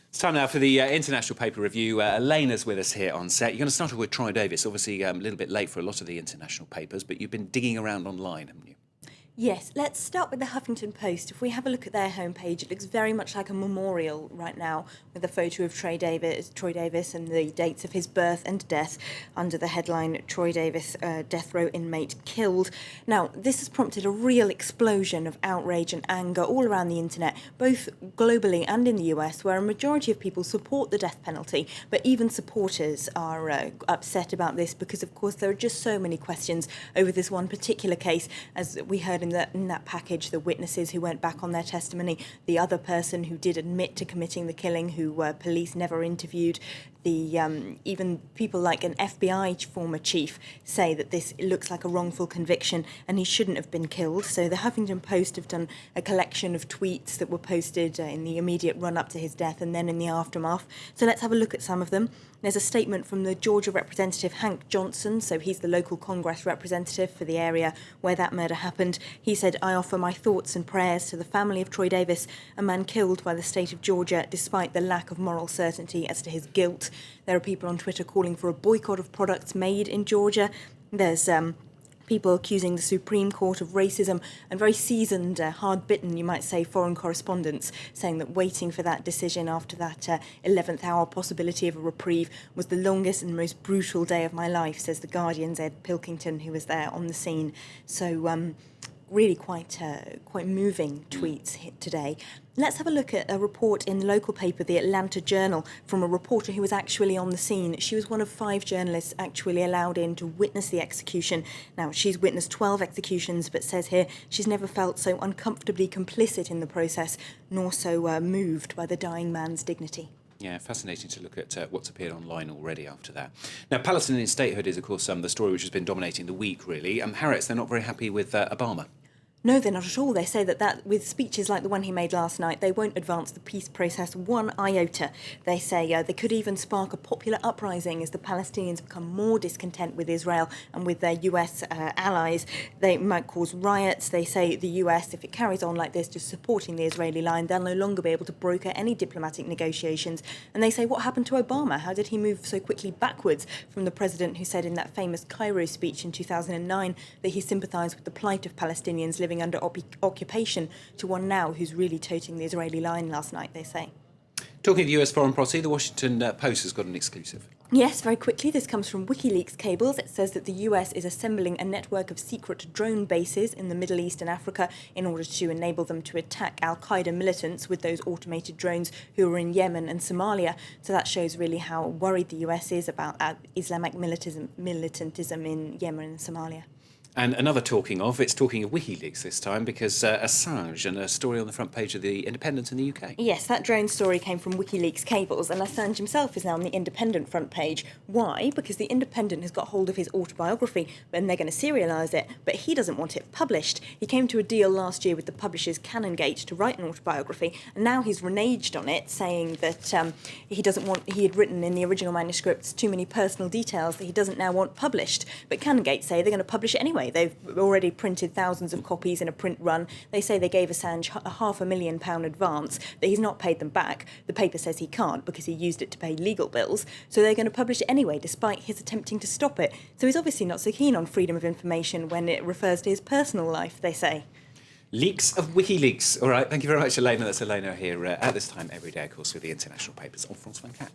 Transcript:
It's time now for the international paper review. Elena's with us here on set. You're going to start off with Troy Davis. Obviously, a little bit late for a lot of the international papers, but you've been digging around online, haven't you? Yes, let's start with the Huffington Post. If we have a look at their homepage, it looks very much like a memorial right now, with a photo of Troy Davis and the dates of his birth and death under the headline, Troy Davis, death row inmate killed. Now, this has prompted a real explosion of outrage and anger all around the internet, both globally and in the US, where a majority of people support the death penalty, but even supporters are upset about this because, of course, there are just so many questions over this one particular case. As we heard in that package, the witnesses who went back on their testimony, the other person who did admit to committing the killing, who police never interviewed, even people like an FBI former chief say that this looks like a wrongful conviction and he shouldn't have been killed. So the Huffington Post have done a collection of tweets that were posted in the immediate run-up to his death and then in the aftermath. So let's have a look at some of them. There's a statement from the Georgia representative Hank Johnson, so he's the local Congress representative for the area where that murder happened. He said, "I offer my thoughts and prayers to the family of Troy Davis, a man killed by the state of Georgia despite the lack of moral certainty as to his guilt." There are people on Twitter calling for a boycott of products made in Georgia. There's people accusing the Supreme Court of racism, and very seasoned, hard-bitten, you might say, foreign correspondents saying that waiting for that decision after that 11th hour possibility of a reprieve was the longest and most brutal day of my life, says The Guardian's Ed Pilkington, who was there on the scene. So really quite moving tweets today. Let's have a look at a report in the local paper, the Atlanta Journal, from a reporter who was actually on the scene. She was one of 5 journalists actually allowed in to witness the execution. Now, she's witnessed 12 executions, but says here she's never felt so uncomfortably complicit in the process, nor so moved by the dying man's dignity. Yeah, fascinating to look at what's appeared online already after that. Now, Palestinian statehood is, of course, the story which has been dominating the week, really. Harriet, they're not very happy with Obama. No, they're not at all. They say that with speeches like the one he made last night, they won't advance the peace process one iota. They say they could even spark a popular uprising as the Palestinians become more discontent with Israel and with their US allies. They might cause riots. They say the US, if it carries on like this, just supporting the Israeli line, they'll no longer be able to broker any diplomatic negotiations. And they say, what happened to Obama? How did he move so quickly backwards from the president who said in that famous Cairo speech in 2009 that he sympathised with the plight of Palestinians living under occupation, to one now who's really toting the Israeli line last night, they say. Talking of the US foreign policy, the Washington Post has got an exclusive. Yes, very quickly. This comes from WikiLeaks cables. It says that the US is assembling a network of secret drone bases in the Middle East and Africa in order to enable them to attack al-Qaeda militants with those automated drones who are in Yemen and Somalia. So that shows really how worried the US is about Islamic militantism in Yemen and Somalia. And another talking of WikiLeaks this time, because Assange, and a story on the front page of The Independent in the UK. Yes, that drone story came from WikiLeaks cables, and Assange himself is now on the Independent front page. Why? Because the Independent has got hold of his autobiography, and they're going to serialise it, but he doesn't want it published. He came to a deal last year with the publishers Canongate to write an autobiography, and now he's reneged on it, saying that he had written in the original manuscripts too many personal details that he doesn't now want published. But Canongate say they're going to publish it anyway. They've already printed thousands of copies in a print run. They say they gave Assange a £500,000 advance that he's not paid them back. The paper says he can't because he used it to pay legal bills. So they're going to publish it anyway, despite his attempting to stop it. So he's obviously not so keen on freedom of information when it refers to his personal life, they say. Leaks of WikiLeaks. All right, thank you very much, Elena. That's Elena here at this time every day, of course, with the international papers on France 24.